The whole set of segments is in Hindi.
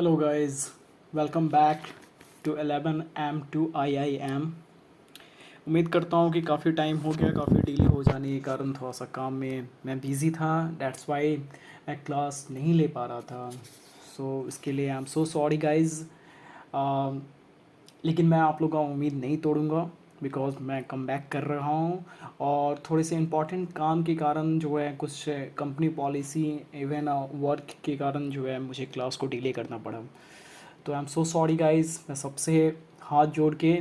Hello guys, welcome back to 11 to IIM। उम्मीद करता हूँ कि काफ़ी टाइम हो गया, काफ़ी डिले हो जाने के कारण थोड़ा सा काम में मैं बिज़ी था। दैट्स वाई मैं क्लास नहीं ले पा रहा था। इसके लिए I am so sorry guys. लेकिन मैं आप लोगों का उम्मीद नहीं तोड़ूंगा बिकॉज मैं कम बैक कर रहा हूँ। और थोड़े से इम्पोर्टेंट काम के कारण जो है, कुछ कंपनी पॉलिसी इवन वर्क के कारण जो है, मुझे क्लास को डिले करना पड़ा। तो I am so sorry guys. मैं सबसे हाथ जोड़ के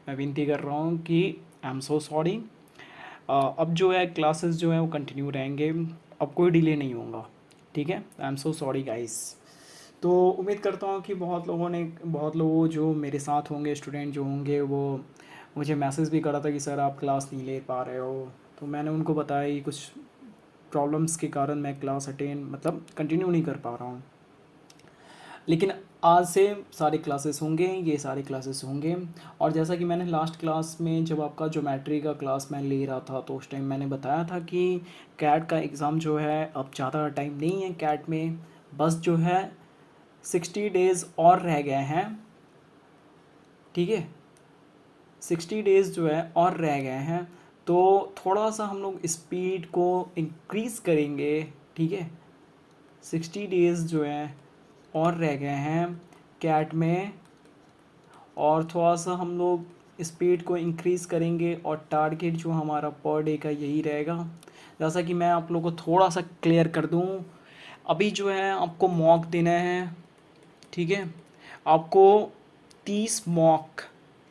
मैं विनती कर रहा हूँ कि आई एम सो सॉरी। अब जो है क्लासेस जो है वो कंटिन्यू रहेंगे, अब कोई डिले नहीं होगा। ठीक है, I am so sorry guys. तो उम्मीद करता हूँ कि बहुत लोगों जो मेरे साथ होंगे, स्टूडेंट जो होंगे, वो मुझे मैसेज भी करा था कि सर आप क्लास नहीं ले पा रहे हो। तो मैंने उनको बताया कि कुछ प्रॉब्लम्स के कारण मैं क्लास अटेंड मतलब कंटिन्यू नहीं कर पा रहा हूँ। लेकिन आज से सारे क्लासेस होंगे, ये सारे क्लासेस होंगे। और जैसा कि मैंने लास्ट क्लास में जब आपका ज्योमेट्री का क्लास मैं ले रहा था, तो उस टाइम मैंने बताया था कि कैट का एग्ज़ाम जो है अब ज़्यादा टाइम नहीं है कैट में, बस जो है 60 डेज़ और रह गए हैं। ठीक है, 60 डेज़ जो है और रह गए हैं। तो थोड़ा सा हम लोग स्पीड को इंक्रीज़ करेंगे। ठीक है, 60 डेज़ जो है और रह गए हैं कैट में, और थोड़ा सा हम लोग स्पीड को इंक्रीज़ करेंगे और टारगेट जो हमारा पर डे का यही रहेगा। जैसा कि मैं आप लोगों को थोड़ा सा क्लियर कर दूं, अभी जो है आपको मॉक देना है। ठीक है, आपको 30 मॉक,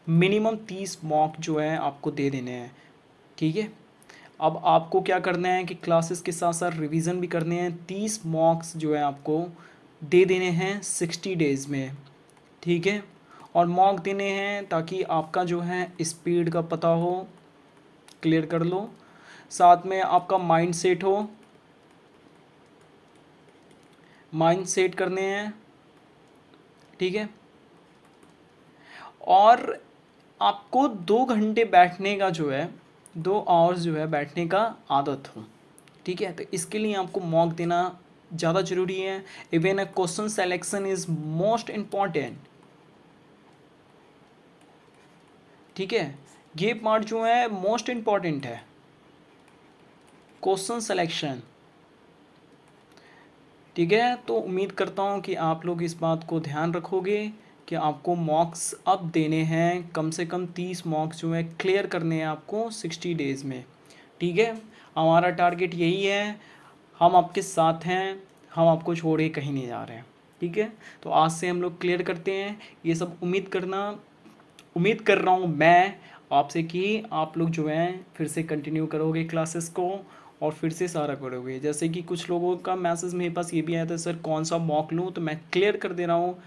मिनिमम 30 मॉक जो है आपको दे देने हैं। ठीक है, अब आपको क्या करना है कि क्लासेस के साथ साथ रिवीजन भी करने हैं। 30 मॉक्स जो है आपको दे देने हैं 60 डेज़ में। ठीक है, और मॉक देने हैं ताकि आपका जो है स्पीड का पता हो, क्लियर कर लो। साथ में आपका माइंड सेट हो, माइंड सेट करने हैं। ठीक है, और आपको 2 घंटे बैठने का जो है, 2 आवर्स जो है बैठने का आदत हो। ठीक है, तो इसके लिए आपको मॉक देना ज़्यादा ज़रूरी है। Even a question selection is most important. ठीक है, ये पार्ट जो है मोस्ट इम्पॉर्टेंट है, क्वेश्चन सेलेक्शन। ठीक है, तो उम्मीद करता हूँ कि आप लोग इस बात को ध्यान रखोगे कि आपको मॉक्स अब देने हैं, कम से कम 30 मॉक्स जो है क्लियर करने हैं आपको 60 डेज़ में। ठीक है, हमारा टारगेट यही है, हम आपके साथ हैं, हम आपको छोड़ के कहीं नहीं जा रहे हैं। ठीक है, तो आज से हम लोग क्लियर करते हैं ये सब। उम्मीद कर रहा हूँ मैं आपसे कि आप लोग जो हैं फिर से कंटिन्यू करोगे क्लासेस को और फिर से सारा करोगे। जैसे कि कुछ लोगों का मैसेज मेरे पास ये भी आया था, सर कौन सा मॉक लूँ, तो मैं क्लियर कर दे रहा हूँ,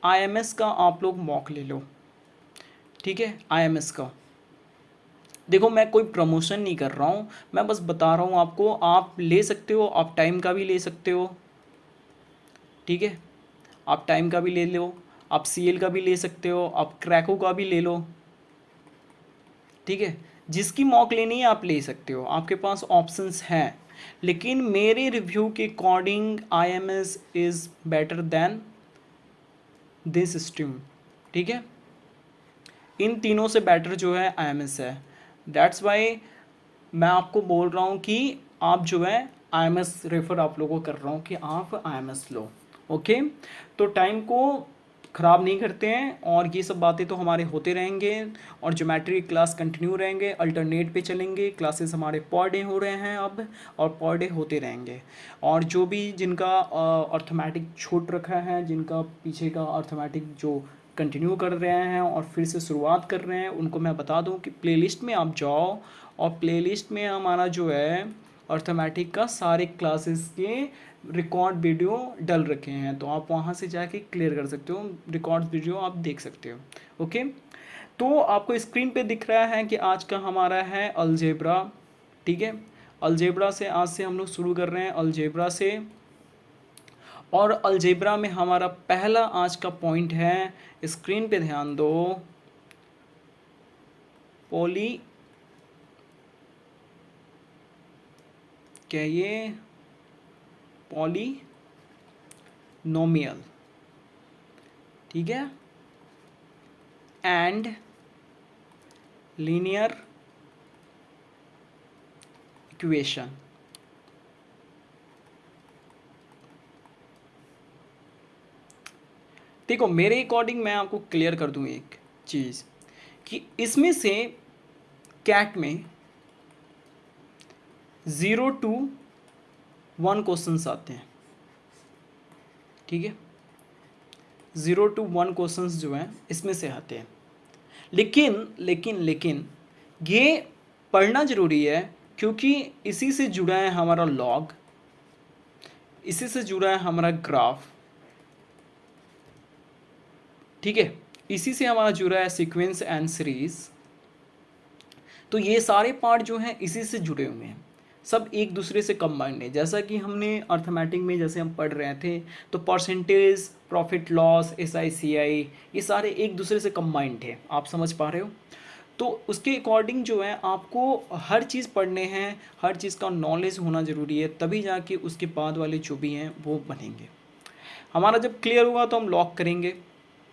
IMS का आप लोग मॉक ले लो। ठीक है, IMS का देखो, मैं कोई प्रमोशन नहीं कर रहा हूँ, मैं बस बता रहा हूँ आपको, आप ले सकते हो, आप टाइम का भी ले सकते हो। ठीक है, आप टाइम का भी ले लो, आप CL का भी ले सकते हो, आप क्रैको का भी ले लो। ठीक है, जिसकी मॉक लेनी है आप ले सकते हो, आपके पास ऑप्शंस हैं। लेकिन मेरे रिव्यू के according IMS is better than this stream. ठीक है, इन तीनों से बेटर जो है IMS है। दैट्स वाई मैं आपको बोल रहा हूँ कि आप जो है IMS रेफर आप लोगों को कर रहा हूँ कि आप IMS लो। ओके, तो टाइम को ख़राब नहीं करते हैं, और ये सब बातें तो हमारे होते रहेंगे। और ज्योमेट्री क्लास कंटिन्यू रहेंगे, अल्टरनेट पे चलेंगे, क्लासेस हमारे पर डे हो रहे हैं अब, और पर डे होते रहेंगे। और जो भी जिनका अर्थमेटिक छूट रखा है, जिनका पीछे का अर्थमेटिक जो कंटिन्यू कर रहे हैं और फिर से शुरुआत कर रहे हैं, उनको मैं बता दूं कि प्लेलिस्ट में आप जाओ, और प्लेलिस्ट में हमारा जो है अर्थमेटिक का सारे क्लासेस के रिकॉर्ड वीडियो डल रखे हैं, तो आप वहाँ से जाके क्लियर कर सकते हो, रिकॉर्ड वीडियो आप देख सकते हो। ओके, तो आपको स्क्रीन पे दिख रहा है कि आज का हमारा है अलजेब्रा। ठीक है, अलजेब्रा से आज से हम लोग शुरू कर रहे हैं, अलजेब्रा से। और अलजेब्रा में हमारा पहला आज का पॉइंट है, स्क्रीन पे ध्यान दो, पॉली, क्या ये पॉलीनोमियल। ठीक है, एंड लीनियर इक्वेशन। देखो मेरे अकॉर्डिंग मैं आपको क्लियर कर दूं एक चीज़ कि इसमें से कैट में 0 to 1 क्वेश्चंस आते हैं, ठीक है, 0 to 1 क्वेश्चंस जो हैं इसमें से आते हैं। लेकिन लेकिन लेकिन ये पढ़ना ज़रूरी है, क्योंकि इसी से जुड़ा है हमारा लॉग, इसी से जुड़ा है हमारा ग्राफ, ठीक है, इसी से हमारा जुड़ा है सीक्वेंस एंड सीरीज। तो ये सारे पार्ट जो हैं इसी से जुड़े हुए हैं, सब एक दूसरे से कंबाइंड है। जैसा कि हमने अर्थमेटिक में जैसे हम पढ़ रहे थे, तो परसेंटेज, प्रॉफिट लॉस, SICI, ये सारे एक दूसरे से कंबाइंड है, आप समझ पा रहे हो। तो उसके अकॉर्डिंग जो है आपको हर चीज़ पढ़ने हैं, हर चीज़ का नॉलेज होना ज़रूरी है, तभी जाके उसके बाद वाले जो भी हैं वो बनेंगे। हमारा जब क्लियर होगा तो हम लॉक करेंगे,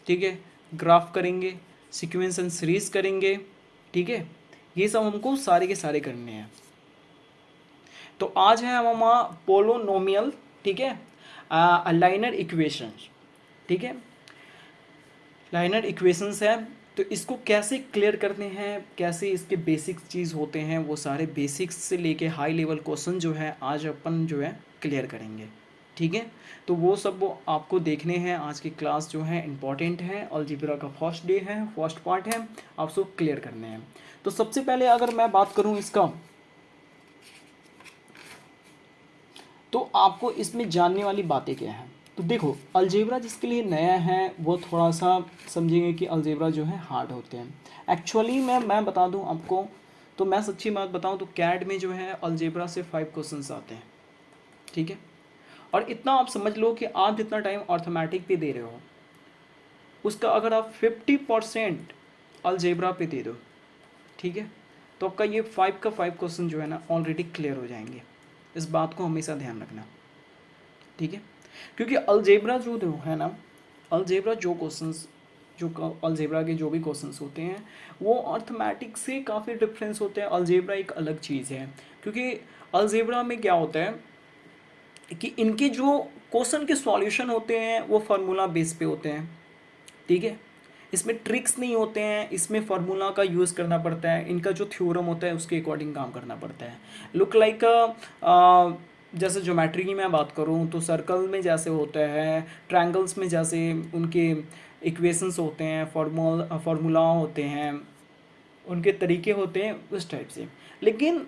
ठीक है, ग्राफ करेंगे, सीक्वेंस एंड सीरीज करेंगे, ठीक है, ये सब हमको सारे के सारे करने हैं। तो आज है हमारा पोलोनोमियल, ठीक है, लाइनर इक्वेशंस, ठीक है, लाइनर इक्वेशंस है। तो इसको कैसे क्लियर करते हैं, कैसे इसके बेसिक चीज़ होते हैं, वो सारे बेसिक्स से लेके हाई लेवल क्वेश्चन जो है आज अपन जो है क्लियर करेंगे, ठीक है। तो वो सब वो आपको देखने हैं। आज की क्लास जो है इम्पॉर्टेंट है, अलजेब्रा का फर्स्ट डे है, फर्स्ट पार्ट है, आप सब क्लियर करने हैं। तो सबसे पहले अगर मैं बात करूं इसका, तो आपको इसमें जानने वाली बातें क्या हैं। तो देखो अलजेब्रा जिसके लिए नया है वो थोड़ा सा समझेंगे कि अलजेब्रा जो है हार्ड होते हैं। एक्चुअली मैं बता दूं आपको, तो मैं सच्ची बात बताऊं तो कैड में जो है अलजेब्रा से 5 क्वेश्चंस आते हैं, ठीक है। और इतना आप समझ लो कि आप जितना टाइम अर्थमेटिक पे दे रहे हो उसका अगर आप 50% अलजेब्रा पे दे दो, ठीक है, तो आपका ये 5 का 5 क्वेश्चन जो है ना ऑलरेडी क्लियर हो जाएंगे। इस बात को हमेशा ध्यान रखना, ठीक है। क्योंकि अलजेब्रा जो है ना, अलजेब्रा जो क्वेश्चंस, जो अलजेब्रा के जो भी क्वेश्चंस होते हैं वो अर्थमेटिक से काफ़ी डिफरेंस होते हैं। अलजेब्रा एक अलग चीज़ है, क्योंकि अलजेब्रा में क्या होता है कि इनके जो क्वेश्चन के सॉल्यूशन होते हैं वो फार्मूला बेस पे होते हैं, ठीक है। इसमें ट्रिक्स नहीं होते हैं, इसमें फार्मूला का यूज़ करना पड़ता है, इनका जो थ्योरम होता है उसके अकॉर्डिंग काम करना पड़ता है। लुक लाइक जैसे ज्योमेट्री की मैं बात करूँ तो सर्कल में जैसे होता है, ट्रायंगल्स में जैसे उनके इक्वेशंस होते हैं, फार्मूला होते हैं, उनके तरीके होते हैं, उस टाइप से। लेकिन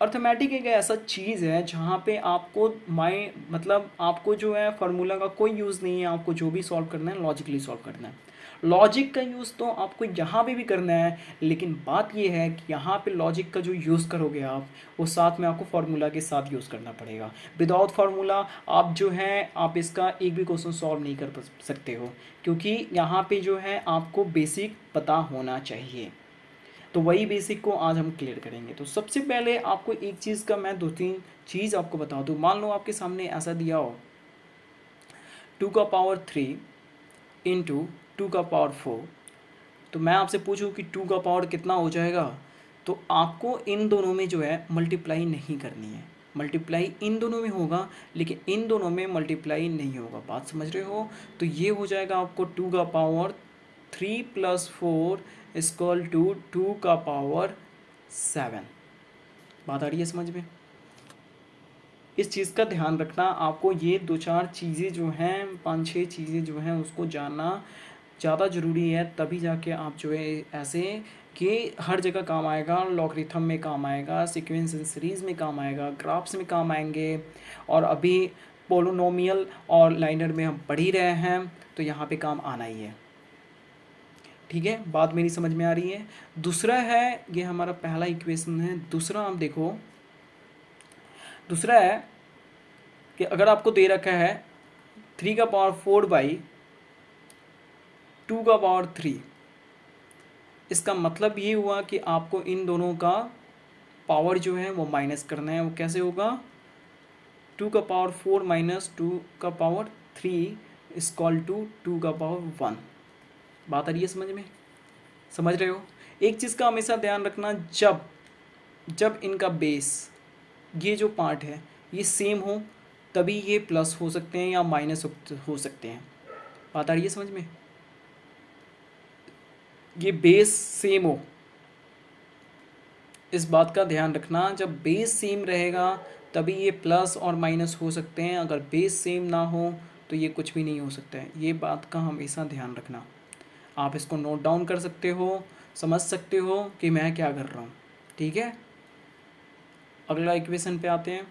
अर्थमेटिक एक ऐसा चीज़ है जहाँ पे आपको मतलब आपको जो है फार्मूला का कोई यूज़ नहीं है, आपको जो भी सॉल्व करना है लॉजिकली सॉल्व करना है। लॉजिक का यूज़ तो आपको यहाँ पे भी करना है, लेकिन बात ये है कि यहाँ पे लॉजिक का जो यूज़ करोगे आप, वो साथ में आपको फार्मूला के साथ यूज़ करना पड़ेगा। विदाउट फार्मूला आप जो है आप इसका एक भी क्वेश्चन सॉल्व नहीं कर सकते हो, क्योंकि यहाँ पे जो है आपको बेसिक पता होना चाहिए। तो वही बेसिक को आज हम क्लियर करेंगे। तो सबसे पहले आपको एक चीज़ का मैं 2-3 चीज़ आपको बता दूँ। मान लो आपके सामने ऐसा दिया हो 2 का पावर 3 इंटू 2 का पावर 4, तो मैं आपसे पूछूं कि 2 का पावर कितना हो जाएगा, तो आपको इन दोनों में जो है मल्टीप्लाई नहीं करनी है। मल्टीप्लाई इन दोनों में होगा, लेकिन इन दोनों में मल्टीप्लाई नहीं होगा। बात समझ रहे हो। तो ये हो जाएगा आपको 2 का पावर 3 + 4 इक्वल टू 2 का पावर 7। बात आ रही है समझ में। इस चीज़ का ध्यान रखना आपको। ये 2-4 चीज़ें जो हैं, 5-6 चीज़ें जो हैं उसको जानना ज़्यादा ज़रूरी है, तभी जाके आप जो है ऐसे कि हर जगह काम आएगा। लॉगरिथम में काम आएगा, सीक्वेंस एंड सीरीज़ में काम आएगा, ग्राफ्स में काम आएंगे, और अभी पोलोनोमियल और लाइनर में हम पढ़ ही रहे हैं, तो यहाँ पे काम आना ही है, ठीक है। बात मेरी समझ में आ रही है। दूसरा है, ये हमारा पहला इक्वेशन है। दूसरा आप देखो, दूसरा है कि अगर आपको दे रखा है 3 का पावर 4/2 का पावर 3, इसका मतलब ये हुआ कि आपको इन दोनों का पावर जो है वो माइनस करना है। वो कैसे होगा, 2 का पावर 4 - 2 का पावर 3 इक्वल टू 2 का पावर 1। बात आ रही है समझ में? समझ रहे हो? एक चीज़ का हमेशा ध्यान रखना, जब जब इनका बेस, ये जो पार्ट है ये सेम हो तभी ये प्लस हो सकते हैं या माइनस हो सकते हैं। बात आ रही है समझ में? ये बेस सेम हो, इस बात का ध्यान रखना, जब बेस सेम रहेगा तभी ये प्लस और माइनस हो सकते हैं, अगर बेस सेम ना हो तो ये कुछ भी नहीं हो सकता है। ये बात का हमेशा ध्यान रखना। आप इसको नोट डाउन कर सकते हो, समझ सकते हो कि मैं क्या कर रहा हूँ। ठीक है, अगला इक्वेशन पे आते हैं।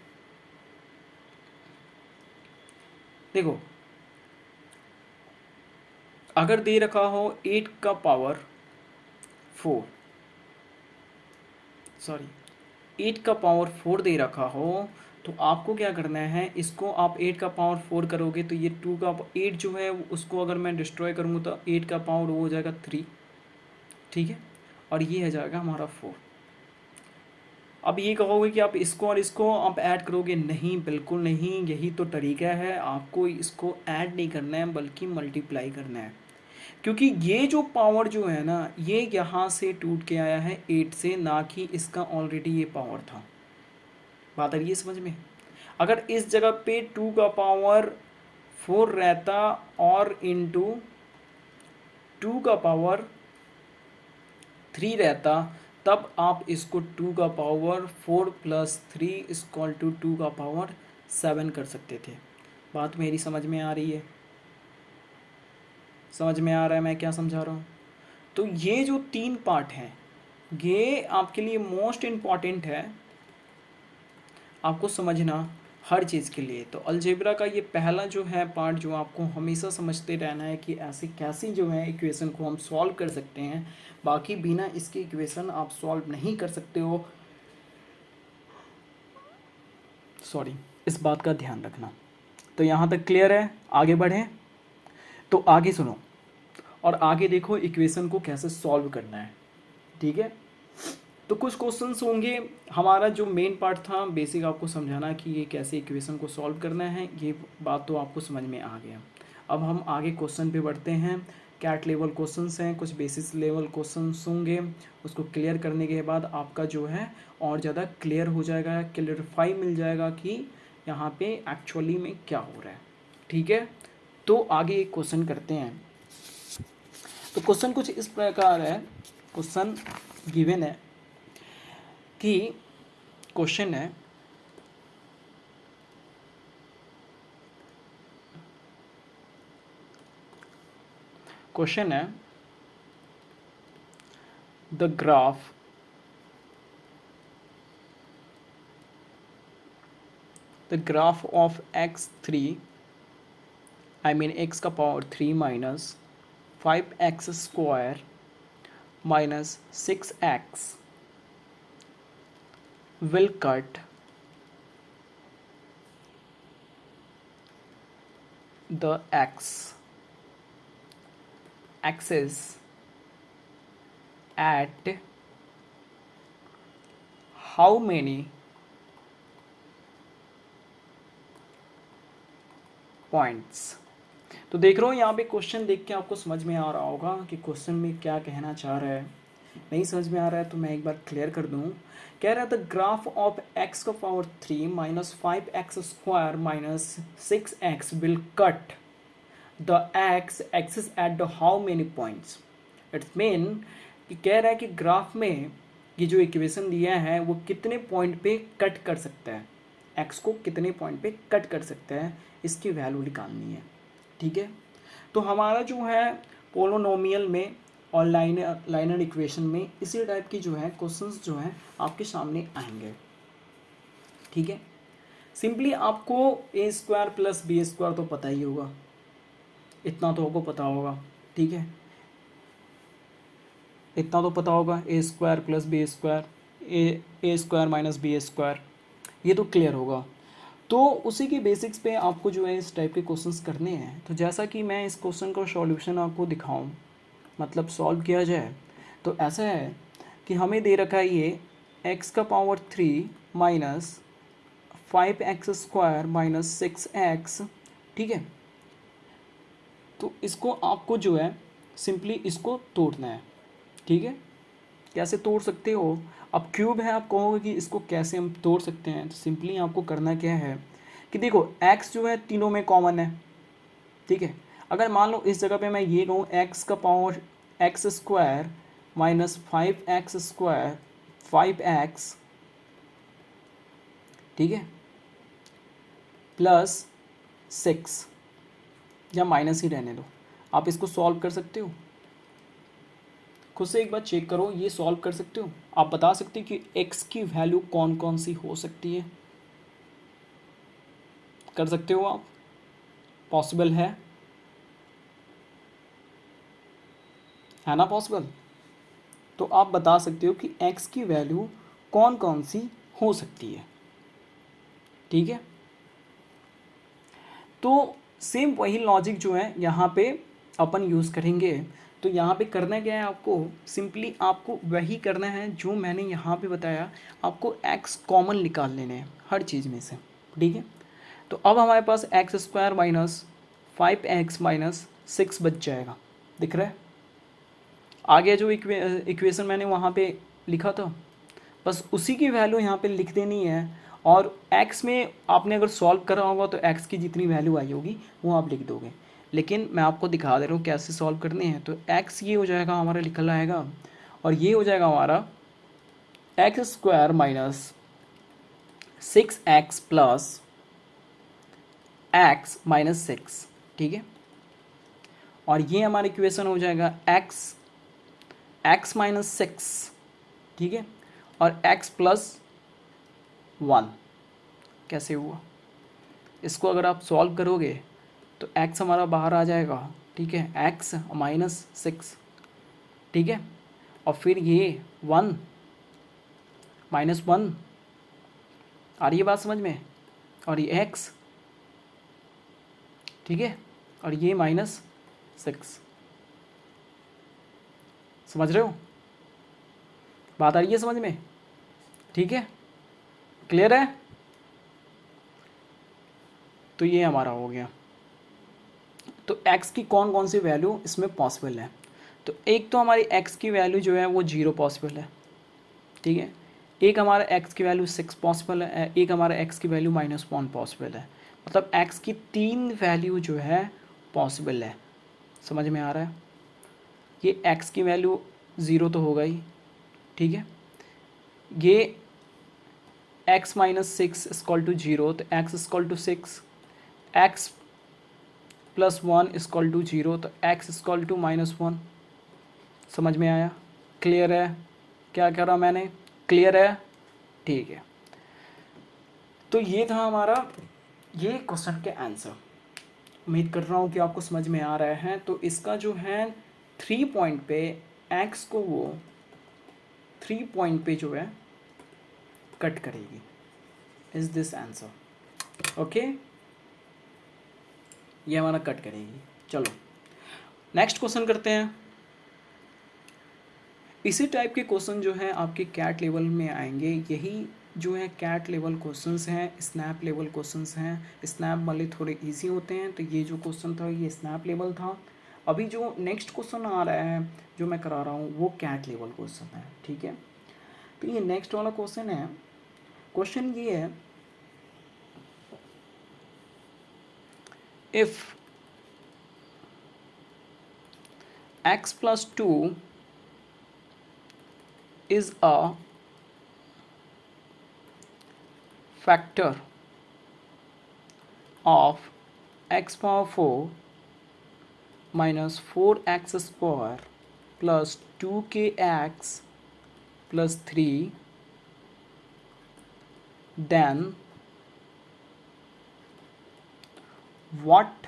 देखो, अगर दे रखा हो 8 का पावर 4, सॉरी 8 का पावर 4 दे रखा हो, तो आपको क्या करना है, इसको आप 8 का पावर 4 करोगे तो ये 8 जो है उसको अगर मैं डिस्ट्रॉय करूँगा तो 8 का पावर वो हो जाएगा 3। ठीक है, और ये हो जाएगा हमारा 4। अब ये कहोगे कि आप इसको और इसको आप ऐड करोगे, नहीं, बिल्कुल नहीं। यही तो तरीका है, आपको इसको ऐड नहीं करना है बल्कि मल्टीप्लाई करना है, क्योंकि ये जो पावर जो है ना ये यहाँ से टूट के आया है 8 से, ना कि इसका ऑलरेडी ये पावर था। बात आ रही है समझ में? अगर इस जगह पे 2 का पावर 4 रहता और इंटू 2 का पावर 3 रहता, तब आप इसको 2 का पावर 4 प्लस 3 इक्वल टू 2 का पावर 7 कर सकते थे। बात मेरी समझ में आ रही है? समझ में आ रहा है मैं क्या समझा रहा हूँ? तो ये जो 3 पार्ट हैं ये आपके लिए मोस्ट इम्पॉर्टेंट है आपको समझना हर चीज़ के लिए। तो अलजेब्रा का ये पहला जो है पार्ट जो आपको हमेशा समझते रहना है कि ऐसी कैसी जो है इक्वेशन को हम सॉल्व कर सकते हैं, बाकी बिना इसके इक्वेशन आप सॉल्व नहीं कर सकते हो। सॉरी, इस बात का ध्यान रखना। तो यहाँ तक क्लियर है? आगे बढ़ें? तो आगे सुनो और आगे देखो इक्वेशन को कैसे सॉल्व करना है। ठीक है, तो कुछ क्वेश्चंस होंगे। हमारा जो मेन पार्ट था बेसिक आपको समझाना कि ये कैसे इक्वेशन को सॉल्व करना है, ये बात तो आपको समझ में आ गया। अब हम आगे क्वेश्चन पे बढ़ते हैं। कैट लेवल क्वेश्चंस हैं, कुछ बेसिस लेवल क्वेश्चंस होंगे, उसको क्लियर करने के बाद आपका जो है और ज़्यादा क्लियर हो जाएगा, क्लियरफाई मिल जाएगा कि यहाँ पे एक्चुअली में क्या हो रहा है। ठीक है, तो आगे एक क्वेश्चन करते हैं। तो क्वेश्चन कुछ इस प्रकार है, क्वेश्चन गिवन है कि क्वेश्चन है the graph of x3, I mean x का power 3 minus 5x² minus 6x will cut the axis at how many points। तो देख रहे हो यहाँ पे क्वेश्चन देख के आपको समझ में आ रहा होगा कि क्वेश्चन में क्या कहना चाह रहा है। नहीं समझ में आ रहा है तो मैं एक बार क्लियर कर दूँ। कह रहा था ग्राफ ऑफ x का power 3 minus 5x² minus 6x will cut the axis at the how many points. It's mean कि कह रहा है कि ग्राफ में ये जो इक्वेशन दिया है वो कितने पॉइंट पे कट कर सकता है, x को कितने पॉइंट पे कट कर सकता है, इसकी वैल्यू निकालनी है। ठीक है, तो हमारा जो है पोलोनोमियल में और लाइनर इक्वेशन में इसी टाइप की जो है क्वेश्चंस जो हैं आपके सामने आएंगे। ठीक है, सिंपली आपको a² प्लस b² तो पता ही होगा, इतना तो आपको पता होगा। ठीक है, इतना तो पता होगा, a² plus b², a² minus b², ये तो क्लियर होगा। तो उसी के बेसिक्स पे आपको जो है इस टाइप के क्वेश्चंस करने हैं। तो जैसा कि मैं इस क्वेश्चन का सॉल्यूशन आपको दिखाऊं, मतलब सॉल्व किया जाए, तो ऐसा है कि हमें दे रखा है ये x का power 3 minus 5x² minus 6x। ठीक है, तो इसको आपको जो है सिंपली इसको तोड़ना है, ठीक है। कैसे तोड़ सकते हो? अब क्यूब है, आप कहोगे कि इसको कैसे हम तोड़ सकते हैं, तो सिंपली आपको करना क्या है कि देखो x जो है तीनों में कॉमन है, ठीक है। अगर मान लो इस जगह पे मैं ये कहूँ x का power x square minus 5x square 5x, ठीक है, प्लस 6, या माइनस ही रहने दो, आप इसको सॉल्व कर सकते हो। खुद से एक बार चेक करो, ये सॉल्व कर सकते हो? आप बता सकते हो कि x की वैल्यू कौन कौन सी हो सकती है? कर सकते हो आप? पॉसिबल है ना पॉसिबल? तो आप बता सकते हो कि x की वैल्यू कौन कौन सी हो सकती है, ठीक है। तो सेम वही लॉजिक जो है यहाँ पे अपन यूज़ करेंगे। तो यहाँ पे करना क्या है आपको, सिंपली आपको वही करना है जो मैंने यहाँ पे बताया, आपको x कॉमन निकाल लेने हैं हर चीज़ में से, ठीक है। तो अब हमारे पास x square minus 5x minus 6 बच जाएगा, दिख रहा है? आगे जो इक्वेशन मैंने वहाँ पे लिखा था, बस उसी की वैल्यू यहाँ पे लिख देनी है। और x में आपने अगर सॉल्व करा होगा तो x की जितनी वैल्यू आई होगी वो आप लिख दोगे, लेकिन मैं आपको दिखा दे रहा हूँ कैसे सॉल्व करने हैं। तो x ये हो जाएगा हमारा, निकल आएगा, और ये हो जाएगा हमारा x square minus 6x plus x minus 6, ठीक है। और ये हमारा इक्वेशन हो जाएगा x माइनस 6, ठीक है, और x प्लस 1। कैसे हुआ? इसको अगर आप सॉल्व करोगे तो x हमारा बाहर आ जाएगा, ठीक है, x माइनस 6, ठीक है, और फिर ये 1 माइनस 1, आ रही है बात समझ में, और ये x, ठीक है, और ये माइनस 6। समझ रहे हो? बात आ रही है समझ में? ठीक है, क्लियर है? तो ये हमारा हो गया। तो x की कौन कौन सी वैल्यू इसमें पॉसिबल है? तो एक तो हमारी x की वैल्यू जो है वो 0 पॉसिबल है, ठीक है। एक हमारा x की वैल्यू 6 पॉसिबल है, एक हमारा x की वैल्यू -1 पॉसिबल है। मतलब x की 3 वैल्यू जो है पॉसिबल है। समझ में आ रहा है? ये x की वैल्यू 0 तो होगा ही, ठीक है। ये x माइनस 6 इक्वल टू 0, तो x equal to 6, x plus 1 equal to 0, तो x इक्वल टू -1। समझ में आया? क्लियर है? क्या करा मैंने? क्लियर है? ठीक है। तो ये था हमारा ये क्वेश्चन के आंसर। उम्मीद कर रहा हूँ कि आपको समझ में आ रहा है। तो इसका जो है 3 पॉइंट पे x को वो 3 पॉइंट पे जो है कट करेगी। Is this answer? ओके, ये हमारा कट करेगी। चलो नेक्स्ट क्वेश्चन करते हैं। इसी टाइप के क्वेश्चन जो है आपके कैट लेवल में आएंगे। यही जो है कैट लेवल क्वेश्चंस हैं, स्नैप लेवल क्वेश्चंस हैं। स्नैप वाले थोड़े इजी होते हैं, तो ये जो क्वेश्चन था ये स्नैप लेवल था। अभी जो नेक्स्ट क्वेश्चन आ रहा है जो मैं करा रहा हूँ वो कैट लेवल क्वेश्चन है, ठीक है। तो ये नेक्स्ट वाला क्वेश्चन है। क्वेश्चन ये है, if x plus 2 is a factor of x power 4 minus 4x square plus 2kx plus 3, then what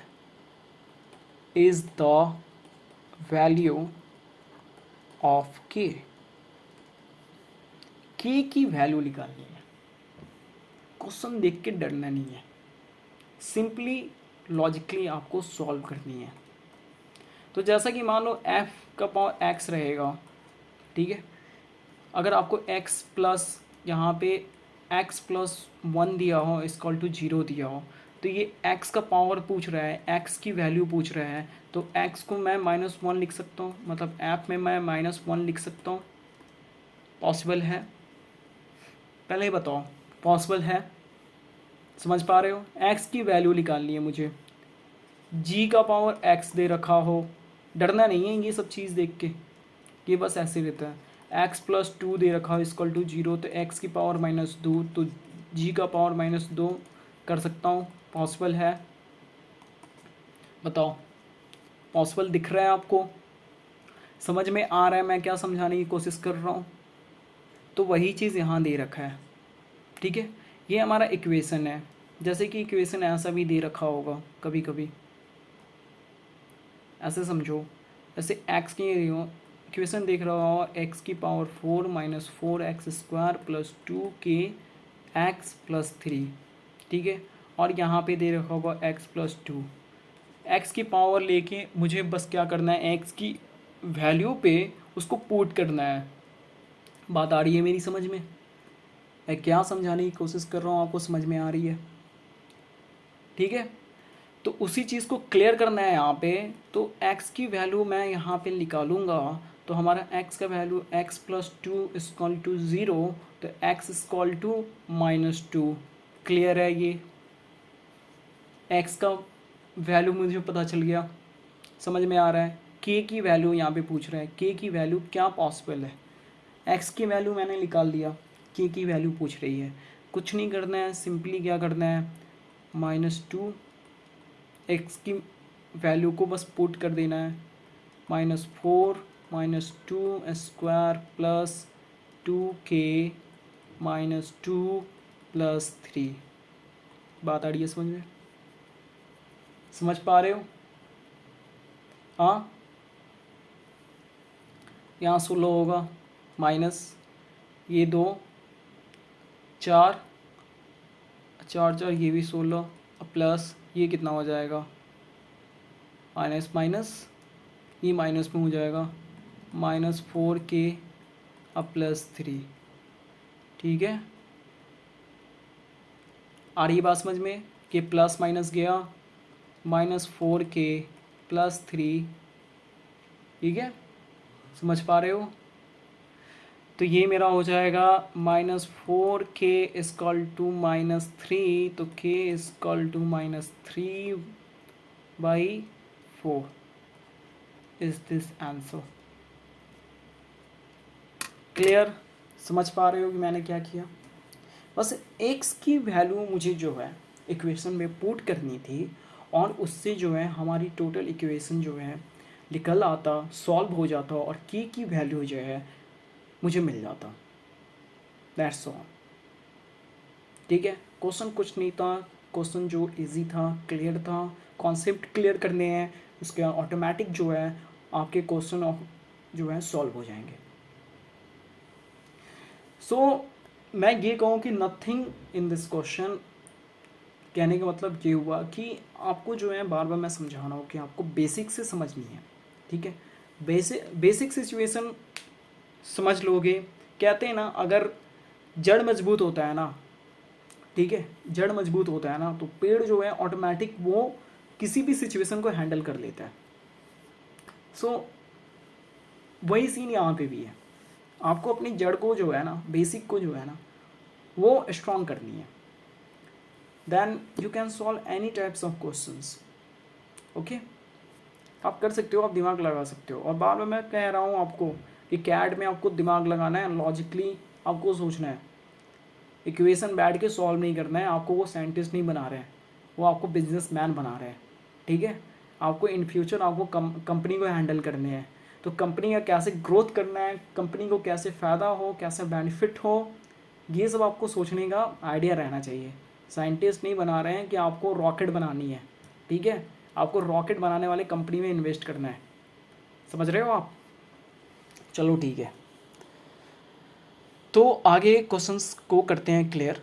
is the value of k? k की वैल्यू निकालनी है। क्वेश्चन देख के डरना नहीं है, सिंपली लॉजिकली आपको सॉल्व करनी है। तो जैसा कि मान लो f का पावर x रहेगा, ठीक है। अगर आपको x प्लस यहाँ पे x प्लस 1 दिया हो इक्वल टू 0 दिया हो, तो ये x का पावर पूछ रहा है, x की वैल्यू पूछ रहा है, तो x को मैं -1 लिख सकता हूँ, मतलब ऐप में मैं -1 लिख सकता हूँ। पॉसिबल है? पहले ही बताओ, पॉसिबल है? समझ पा रहे हो? x की वैल्यू निकालनी है मुझे, g का पावर x दे रखा हो, डरना नहीं है ये सब चीज़ देख के, ये बस ऐसे रहता है। x+2 दे रखा हो इक्वल टू 0, तो x की पावर -2, तो g का पावर -2 कर सकता हूँ। पॉसिबल है? बताओ, पॉसिबल दिख रहा है आपको? समझ में आ रहा है मैं क्या समझाने की कोशिश कर रहा हूँ? तो वही चीज़ यहाँ दे रखा है, ठीक है। ये हमारा इक्वेशन है, जैसे कि इक्वेशन ऐसा भी दे रखा होगा कभी कभी, ऐसे समझो, जैसे x की इक्वेशन देख रहा हो, x की पावर 4 -4x² + 2k x+3, ठीक है। और यहाँ पे दे रखा होगा x+2। x की पावर लेके मुझे बस क्या करना है, x की वैल्यू पे उसको पुट करना है। बात आ रही है मेरी समझ में? मैं क्या समझाने की कोशिश कर रहा हूँ, आपको समझ में आ रही है? ठीक है, तो उसी चीज़ को क्लियर करना है यहाँ पे। तो x की वैल्यू मैं यहाँ पे निकालूंगा, तो हमारा x का वैल्यू x+2 = 0, तो x = -2। क्लियर है ये? x का वैल्यू मुझे पता चल गया, समझ में आ रहा है? k की वैल्यू यहाँ पे पूछ रहा है, k की वैल्यू क्या पॉसिबल है। x की वैल्यू मैंने निकाल दिया, k की वैल्यू पूछ रही है। कुछ नहीं करना है, सिंपली क्या करना है, -2, x की वैल्यू को बस पुट कर देना है, -4 -2² + 2k -2 + 3। बात आ रही है समझ में? समझ पा रहे हो? हाँ, यहाँ 16 होगा, माइनस ये 2, 4 4 4, ये भी 16, प्लस ये कितना हो जाएगा, माइनस माइनस, ये माइनस में हो जाएगा, -4k +3। ठीक है, आ रही बात समझ में कि प्लस माइनस गया, -4k +3। ठीक है, समझ पा रहे हो? तो ये मेरा हो जाएगा -4k = -3, तो k = -3/4 is this answer. Clear? समझ पा रहे हो कि मैंने क्या किया? बस x की वैल्यू मुझे जो है इक्वेशन में पुट करनी थी, और उससे जो है हमारी टोटल इक्वेशन जो है निकल आता, सॉल्व हो जाता, और k की वैल्यू जो है मुझे मिल जाता। That's all. ठीक है, क्वेश्चन कुछ नहीं था, क्वेश्चन जो इजी था, क्लियर था, कॉन्सेप्ट क्लियर करने हैं, उसके ऑटोमेटिक जो है आपके क्वेश्चन जो है सॉल्व हो जाएंगे। सो मैं ये कहूँ कि नथिंग इन दिस क्वेश्चन, कहने का मतलब ये हुआ कि आपको जो है बार बार मैं समझा रहा हूँ कि आपको बेसिक से समझनी है। ठीक है, बेसिक सिचुएशन समझ लोगे। कहते हैं ना, अगर जड़ मजबूत होता है ना, ठीक है, जड़ मजबूत होता है ना, तो पेड़ जो है ऑटोमेटिक वो किसी भी सिचुएशन को हैंडल कर लेता है। सो वही सीन यहाँ पे भी है, आपको अपनी जड़ को जो है ना, बेसिक को जो है ना, वो स्ट्रॉन्ग करनी है, then you can solve any types of questions. Okay, आप कर सकते हो, आप दिमाग लगा सकते हो। और बार बार मैं कह रहा हूँ आपको कि कैड में आपको दिमाग लगाना है, लॉजिकली आपको सोचना है, इक्वेशन बैठ के सॉल्व नहीं करना है। आपको वो साइंटिस्ट नहीं बना रहे हैं, वो आपको बिजनेसमैन बना रहे हैं। ठीक है, आपको इन फ्यूचर आपको कंपनी को हैंडल करने हैं, तो कंपनी का कैसे ग्रोथ करना है, कंपनी को कैसे फ़ायदा हो, कैसे बेनिफिट हो, ये सब आपको सोचने का आइडिया रहना चाहिए। साइंटिस्ट नहीं बना रहे हैं कि आपको रॉकेट बनानी है, ठीक है, आपको रॉकेट बनाने वाले कंपनी में इन्वेस्ट करना है। समझ रहे हो आप? चलो ठीक है, तो आगे क्वेश्चंस को करते हैं क्लियर।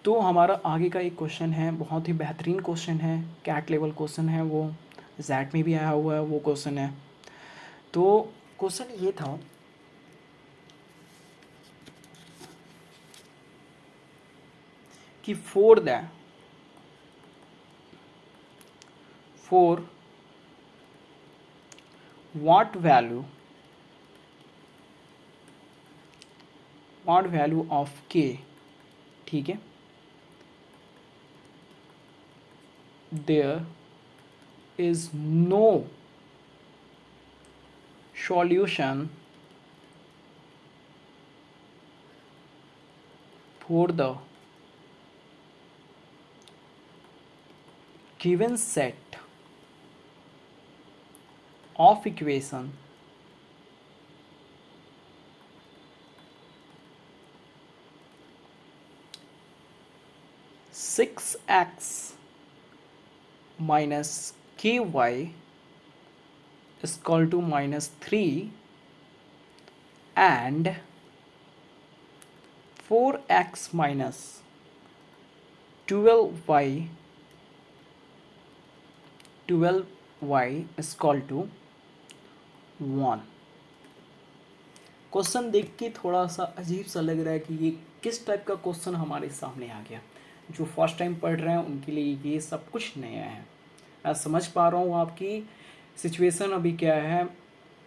तो हमारा आगे का एक क्वेश्चन है, बहुत ही बेहतरीन क्वेश्चन है, कैट लेवल क्वेश्चन है, वो जैट में भी आया हुआ है वो क्वेश्चन है। तो क्वेश्चन ये था कि for what value of k, ठीक है, there is no solution for the given set of equation six x minus ky is equal to minus 3 and 4x minus 12y is equal to 1। Question देख के थोड़ा सा अजीब सा लग रहा है कि ये किस टाइप का क्वेश्चन हमारे सामने आ गया। जो फर्स्ट टाइम पढ़ रहे हैं उनके लिए ये सब कुछ नया है। मैं समझ पा रहा हूँ आपकी सिचुएशन अभी क्या है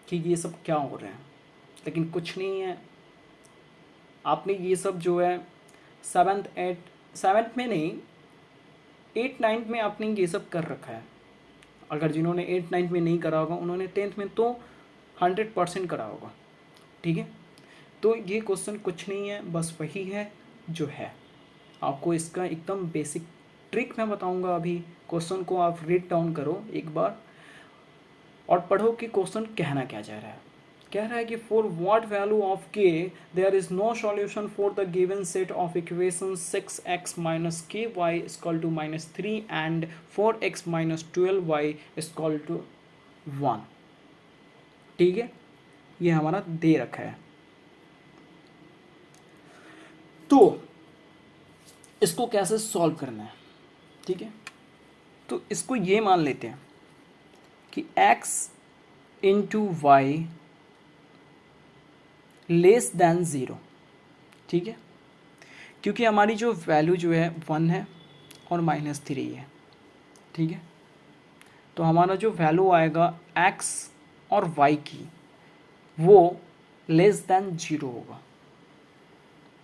कि ये सब क्या हो रहा है, लेकिन कुछ नहीं है। आपने ये सब जो है सेवन्थ में नहीं, 8-9 में आपने ये सब कर रखा है। अगर जिन्होंने 8-9 में नहीं करा होगा उन्होंने 10th में तो 100% करा होगा, ठीक है। तो ये क्वेश्चन कुछ नहीं है, बस वही है जो है। आपको इसका एकदम बेसिक ट्रिक मैं बताऊंगा। अभी क्वेश्चन को आप रीड डाउन करो एक बार और पढ़ो कि क्वेश्चन कहना क्या चाह रहा है। कह रहा है कि for what value of K there is no solution for the given set of equation 6x minus K Y equal to minus 3 and 4x minus 12y equal to 1, ठीक है। ये हमारा दे रखा है। तो इसको कैसे सॉल्व करना है, ठीक है। तो इसको ये मान लेते हैं कि x into Y less than 0, ठीक है, क्योंकि हमारी जो वैल्यू जो है 1 है और माइनस 3 है, ठीक है। तो हमारा जो वैल्यू आएगा x और y की वो लेस देन 0 होगा।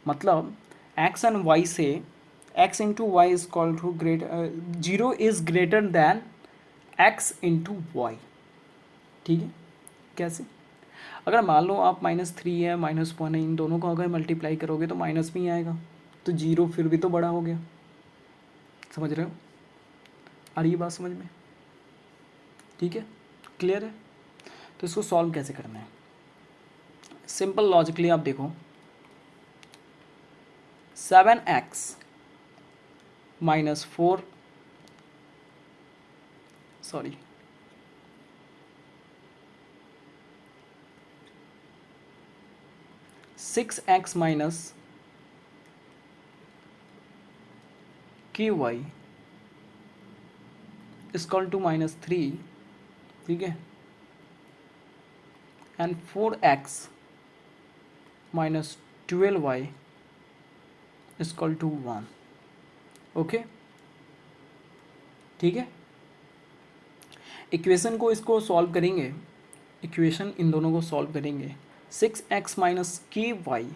मतलब x एंड y से x into Y is equal to 0 is greater than x into Y, ठीक है। कैसे? अगर मान लो आप -3 है -1 है, इन दोनों को अगर मल्टीप्लाई करोगे तो माइनस में ही आएगा, तो 0 फिर भी तो बड़ा हो गया। समझ रहे हो? आ रही है बात समझ में? ठीक है, क्लियर है। तो इसको सॉल्व कैसे करना है? सिंपल लॉजिकली आप देखो, 7x -4 sorry 6x minus ky equal to -3, ठीक है, and 4x minus 12y equal to 1, okay, ठीक है। इक्वेशन को इसको सॉल्व करेंगे, इक्वेशन इन दोनों को सॉल्व करेंगे। 6x minus K Y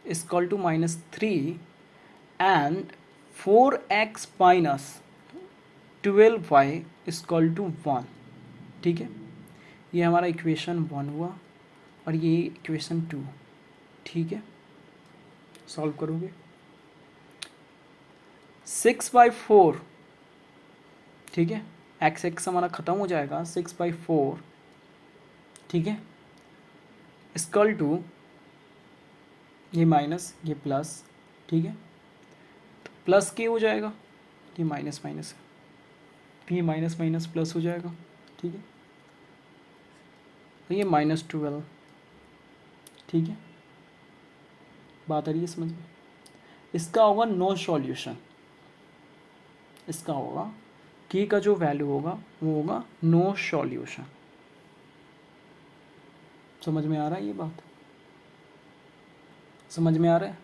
equal to -3 and 4x minus 12y equal to 1, ठीक है। ये हमारा इक्वेशन 1 हुआ और ये इक्वेशन 2, ठीक है। सॉल्व करोगे 6/4, ठीक है, x हमारा ख़त्म हो जाएगा, 6/4, ठीक है, इक्वल टू ये माइनस ये प्लस, ठीक है, तो प्लस के हो जाएगा, ये माइनस माइनस है, तो ये माइनस माइनस प्लस हो जाएगा, ठीक है, तो ये -12, ठीक है। बात आ रही है समझ में? इसका होगा नो सॉल्यूशन, इसका होगा के का जो वैल्यू होगा वो होगा नो सॉल्यूशन। समझ में आ रहा है ये बात? समझ में आ रहा है?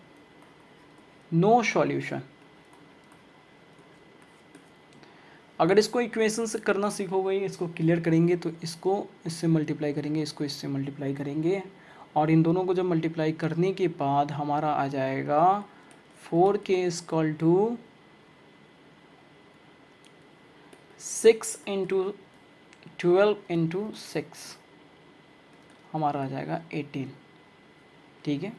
No solution. अगर इसको इक्वेशन से करना सीखोगे, इसको क्लियर करेंगे तो इसको इससे मल्टीप्लाई करेंगे, इसको इससे मल्टीप्लाई करेंगे, और इन दोनों को जब मल्टीप्लाई करने के बाद हमारा आ जाएगा 4k = 6 × 12 × 6, हमारा आ जाएगा 18। ठीक है,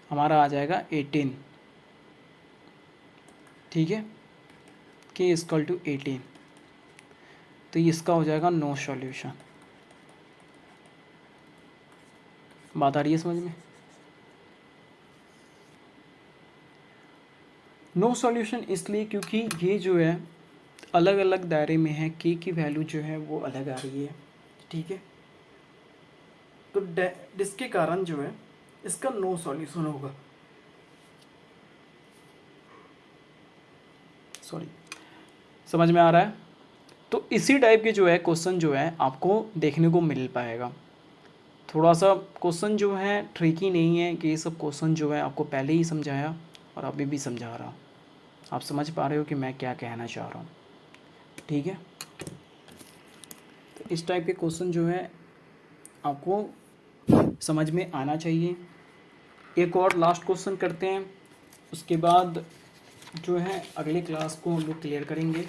हमारा आ जाएगा 18। ठीक है, k = 18, तो इसका हो जाएगा नो सॉल्यूशन। बात आ रही है समझ में? नो सॉल्यूशन इसलिए क्योंकि ये जो है अलग अलग दायरे में है, k की वैल्यू जो है वो अलग आ रही है। ठीक है, तो जिसके कारण जो है इसका नो सॉल्यूशन होगा। सॉरी, समझ में आ रहा है? तो इसी टाइप के जो है क्वेश्चन जो है आपको देखने को मिल पाएगा। थोड़ा सा क्वेश्चन जो है ट्रिकी नहीं है कि ये सब क्वेश्चन जो है आपको पहले ही समझाया और अभी भी समझा रहा हूँ। आप समझ पा रहे हो कि मैं क्या कहना चाह रहा हूँ? ठीक है, तो इस टाइप के क्वेश्चन जो है आपको समझ में आना चाहिए। एक और लास्ट क्वेश्चन करते हैं, उसके बाद जो है अगले क्लास को हम लोग क्लियर करेंगे।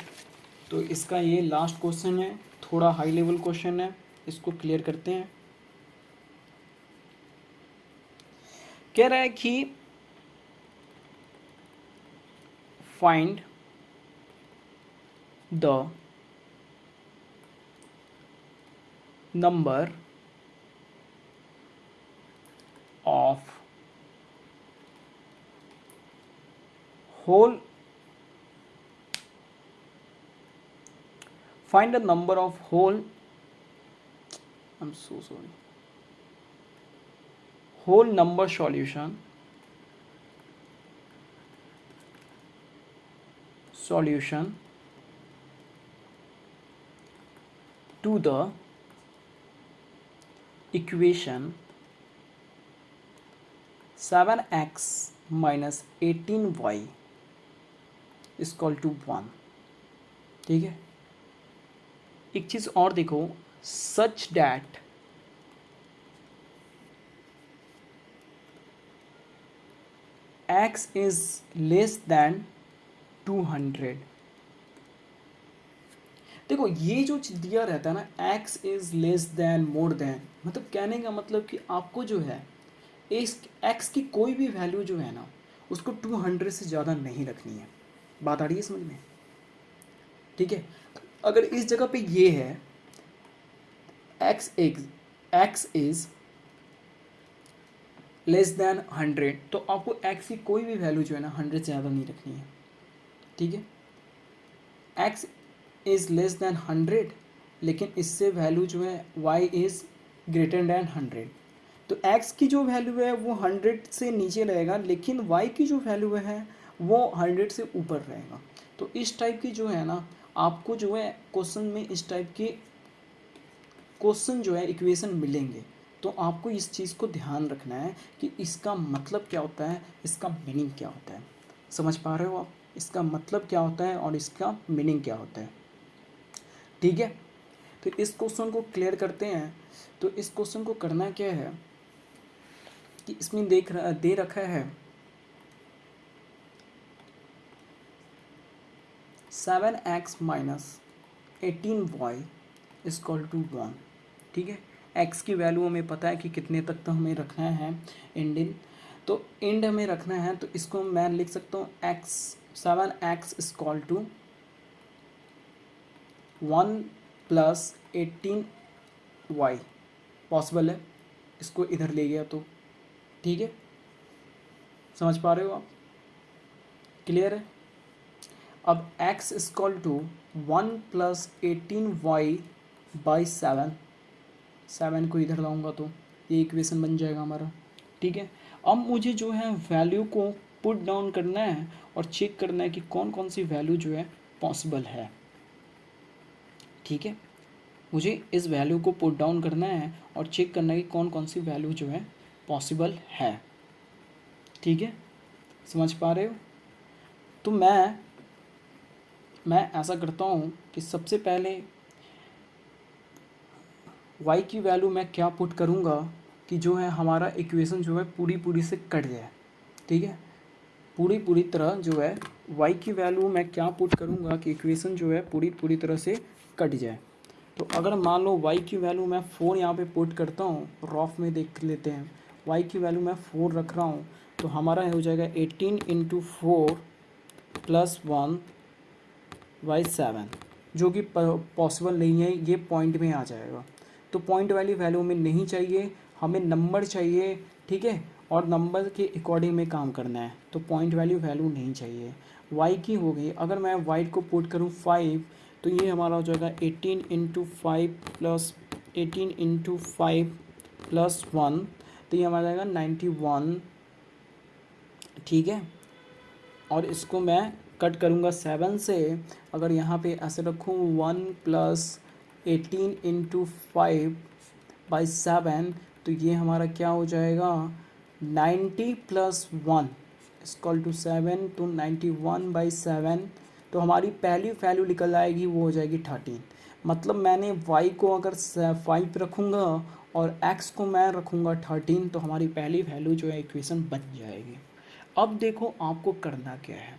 तो इसका ये लास्ट क्वेश्चन है, थोड़ा हाई लेवल क्वेश्चन है, इसको क्लियर करते हैं। कह रहा है कि find the number of whole find the number of whole whole number solution to the equation 7x minus 18y = 1। ठीक है, एक चीज़ और देखो, such that x is less than 200। देखो ये जो चीज़ दिया रहता है ना, x is less than more than, मतलब कहने का मतलब कि आपको जो है इस x की कोई भी वैल्यू जो है ना उसको 200 से ज़्यादा नहीं रखनी है। बात आ रही है समझ में? ठीक है, अगर इस जगह पे ये है x इज लेस दैन 100, तो आपको x की कोई भी वैल्यू जो है ना 100 से ज़्यादा नहीं रखनी है। ठीक है, x इज लेस दैन 100, लेकिन इससे वैल्यू जो है y इज ग्रेटर दैन 100, तो x की जो वैल्यू है वो 100 से नीचे रहेगा, लेकिन y की जो वैल्यू है वो 100 से ऊपर रहेगा। तो इस टाइप की जो है ना आपको जो है क्वेश्चन में इस टाइप के क्वेश्चन जो है इक्वेशन मिलेंगे, तो आपको इस चीज़ को ध्यान रखना है कि इसका मतलब क्या होता है, इसका मीनिंग क्या होता है। समझ पा रहे हो आप? इसका मतलब क्या होता है और इसका मीनिंग क्या होता है। ठीक है, तो इस क्वेश्चन को क्लियर करते हैं। तो इस क्वेश्चन को करना क्या है कि इसमें दे रखा है 7x minus 18y = 1। ठीक है, x की वैल्यू हमें पता है कि कितने तक तो हमें रखना है एंड तो एंड हमें रखना है, तो इसको मैं लिख सकता हूँ 7x = 1 + 18y। पॉसिबल है, इसको इधर ले गया तो। ठीक है, समझ पा रहे हो आप? क्लियर है? अब x = 1 + 18y/7, 7 को इधर लाऊंगा तो ये इक्वेशन बन जाएगा हमारा। ठीक है, अब मुझे जो है वैल्यू को पुट डाउन करना है और चेक करना है कि कौन कौन सी वैल्यू जो है पॉसिबल है। ठीक है, मुझे इस वैल्यू को पुट डाउन करना है और चेक करना है कि कौन कौन सी वैल्यू जो है पॉसिबल है। ठीक है, समझ पा रहे हो? तो मैं ऐसा करता हूँ कि सबसे पहले y की वैल्यू मैं क्या पुट करूँगा कि जो है हमारा इक्वेशन जो है पूरी पूरी से कट जाए। ठीक है, पूरी पूरी तरह जो है y की वैल्यू मैं क्या पुट करूँगा कि इक्वेशन जो है पूरी पूरी तरह से कट जाए। तो अगर मान लो y की वैल्यू मैं 4 यहाँ पे पुट करता हूँ, रॉफ में देख लेते हैं, y की वैल्यू मैं 4 रख रहा हूँ, तो हमारा हो जाएगा 18 इंटू 4 प्लस 1/7, जो कि पॉसिबल नहीं है, ये पॉइंट में आ जाएगा। तो पॉइंट वाली वैल्यू में नहीं चाहिए, हमें नंबर चाहिए। ठीक है, और नंबर के अकॉर्डिंग में काम करना है, तो पॉइंट वैल्यू नहीं चाहिए। y की हो गई, अगर मैं y को पुट करूँ 5, तो ये हमारा हो जाएगा 18 इंटू 5 प्लस 18 इंटू 5 प्लस 1, तो ये हमारा जाएगा 91। ठीक है, और इसको मैं कट करूँगा 7 से। अगर यहाँ पे ऐसे रखूँ 1 प्लस 18 इंटू 5/7, तो ये हमारा क्या हो जाएगा 90 प्लस 1 इक्वल टू 7, तो 91/7। तो हमारी पहली वैल्यू निकल आएगी, वो हो जाएगी 13। मतलब मैंने y को अगर 5 रखूँगा और x को मैं रखूँगा 13, तो हमारी पहली वैल्यू जो है इक्वेशन बन जाएगी। अब देखो आपको करना क्या है,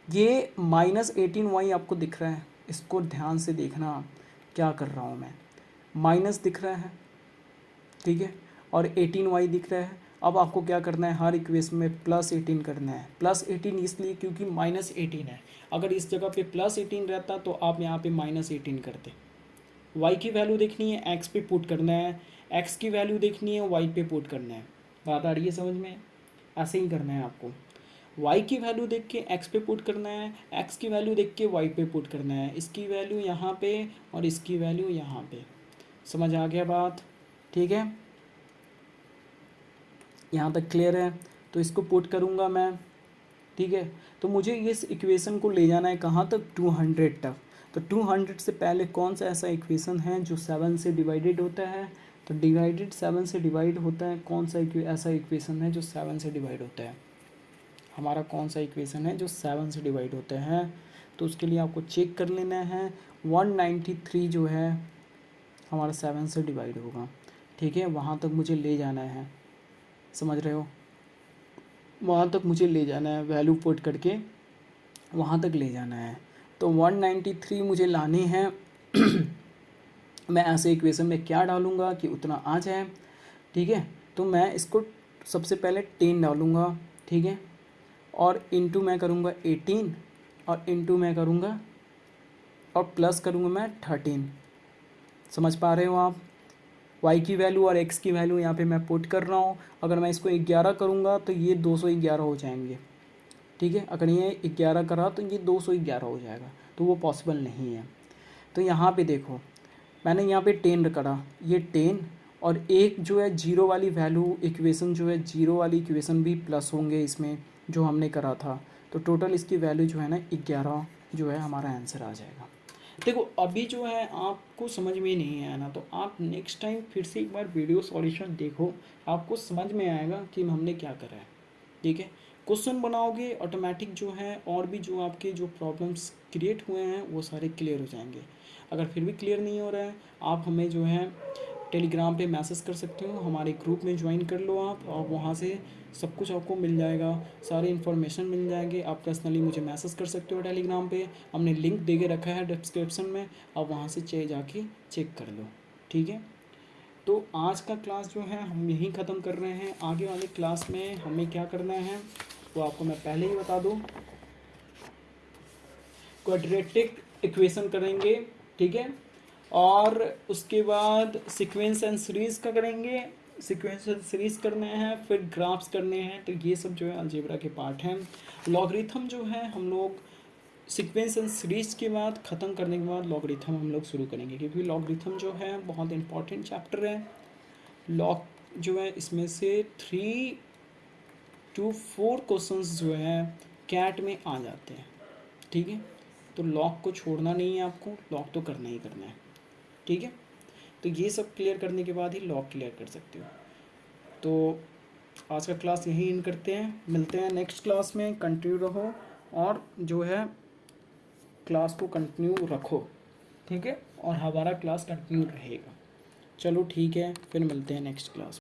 ये -18y आपको दिख रहा है, इसको ध्यान से देखना क्या कर रहा हूँ मैं। माइनस दिख रहा है, ठीक है, और 18y दिख रहा है। अब आपको क्या करना है, हर इक्वेशन में +18 करना है। +18 इसलिए क्योंकि -18 है, अगर इस जगह पे +18 रहता तो आप यहाँ पे -18 करते। y की वैल्यू देखनी है, x पे पुट करना है, x की वैल्यू देखनी है, y पे पुट करना है। बात आ रही है समझ में? ऐसे ही करना है आपको, y की वैल्यू देख के x पे पुट करना है, x की वैल्यू देख के y पे पुट करना है, इसकी वैल्यू यहाँ पे और इसकी वैल्यू यहाँ पे। समझ आ गया बात? ठीक है, यहाँ तक क्लियर है? तो इसको पुट करूँगा मैं। ठीक है, तो मुझे इस इक्वेशन को ले जाना है कहाँ तक, 200 तक। तो 200 से पहले कौन सा ऐसा इक्वेशन है जो 7 से डिवाइडेड होता है, तो डिवाइडेड 7 से डिवाइड होता है, कौन सा ऐसा इक्वेशन है जो 7 से डिवाइड होता है, हमारा कौन सा इक्वेशन है जो 7 से डिवाइड होता है। तो उसके लिए आपको चेक कर लेना है, 193 जो है हमारा 7 से डिवाइड होगा। ठीक है, वहाँ तक मुझे ले जाना है, समझ रहे हो? वहाँ तक मुझे ले जाना है, वैल्यू पुट करके वहाँ तक ले जाना है। तो 193 मुझे लाने हैं। मैं ऐसे इक्वेशन में क्या डालूँगा कि उतना आ जाए। ठीक है, तो मैं इसको सबसे पहले 10 डालूँगा। ठीक है, और इंटू मैं करूँगा 18, और इंटू मैं करूँगा और प्लस करूँगा मैं 13। समझ पा रहे हो आप? y की वैल्यू और x की वैल्यू यहाँ पे मैं पुट कर रहा हूँ। अगर मैं इसको 11 करूँगा तो ये 211 हो जाएंगे। ठीक है, अगर ये 11 करा तो ये 211 हो जाएगा, तो वो पॉसिबल नहीं है। तो यहाँ पे देखो, मैंने यहाँ पे 10 करा, ये 10 और एक जो है जीरो वाली वैल्यू इक्वेशन, जो है जीरो वाली इक्वेशन भी प्लस होंगे इसमें जो हमने करा था। तो टोटल इसकी वैल्यू जो है ना 11 जो है हमारा आंसर आ जाएगा। देखो अभी जो है आपको समझ में नहीं आया ना, तो आप नेक्स्ट टाइम फिर से एक बार वीडियो सॉल्यूशन देखो, आपको समझ में आएगा कि हमने क्या करा है। ठीक है, क्वेश्चन बनाओगे ऑटोमेटिक जो है, और भी जो आपके जो प्रॉब्लम्स क्रिएट हुए हैं वो सारे क्लियर हो जाएंगे। अगर फिर भी क्लियर नहीं हो रहा है, आप हमें जो है टेलीग्राम पे मैसेज कर सकते हो, हमारे ग्रुप में ज्वाइन कर लो आप, और वहाँ से सब कुछ आपको मिल जाएगा, सारी इन्फॉर्मेशन मिल जाएंगे। आप पर्सनली मुझे मैसेज कर सकते हो टेलीग्राम पे, हमने लिंक दे के रखा है डिस्क्रिप्शन में, आप वहाँ से जाके चेक कर लो। ठीक है, तो आज का क्लास जो है हम यहीं ख़त्म कर रहे हैं। आगे वाले क्लास में हमें क्या करना है वो आपको मैं पहले ही बता दूँ, क्वाड्रेटिक इक्वेशन करेंगे। ठीक है, और उसके बाद सीक्वेंस एंड सीरीज़ का करेंगे, सीक्वेंस एंड सीरीज़ करने हैं, फिर ग्राफ्स करने हैं। तो ये सब जो है अलजेब्रा के पार्ट हैं। लॉगरिथम जो है हम लोग सीक्वेंस एंड सीरीज़ के बाद ख़त्म करने के बाद लॉगरिथम हम लोग शुरू करेंगे, क्योंकि लॉगरिथम जो है बहुत इंपॉर्टेंट चैप्टर है। लॉग जो है इसमें से 3 to 4 क्वेश्चंस जो है कैट में आ जाते हैं। ठीक है, तो लॉग को छोड़ना नहीं है आपको, लॉग तो करना ही करना है। ठीक है, तो ये सब क्लियर करने के बाद ही लॉग क्लियर कर सकते हो। तो आज का क्लास यहीं इन करते हैं, मिलते हैं नेक्स्ट क्लास में। कंटिन्यू रहो और जो है क्लास को कंटिन्यू रखो, ठीक है, और हमारा क्लास कंटिन्यू रहेगा। चलो ठीक है, फिर मिलते हैं नेक्स्ट क्लास।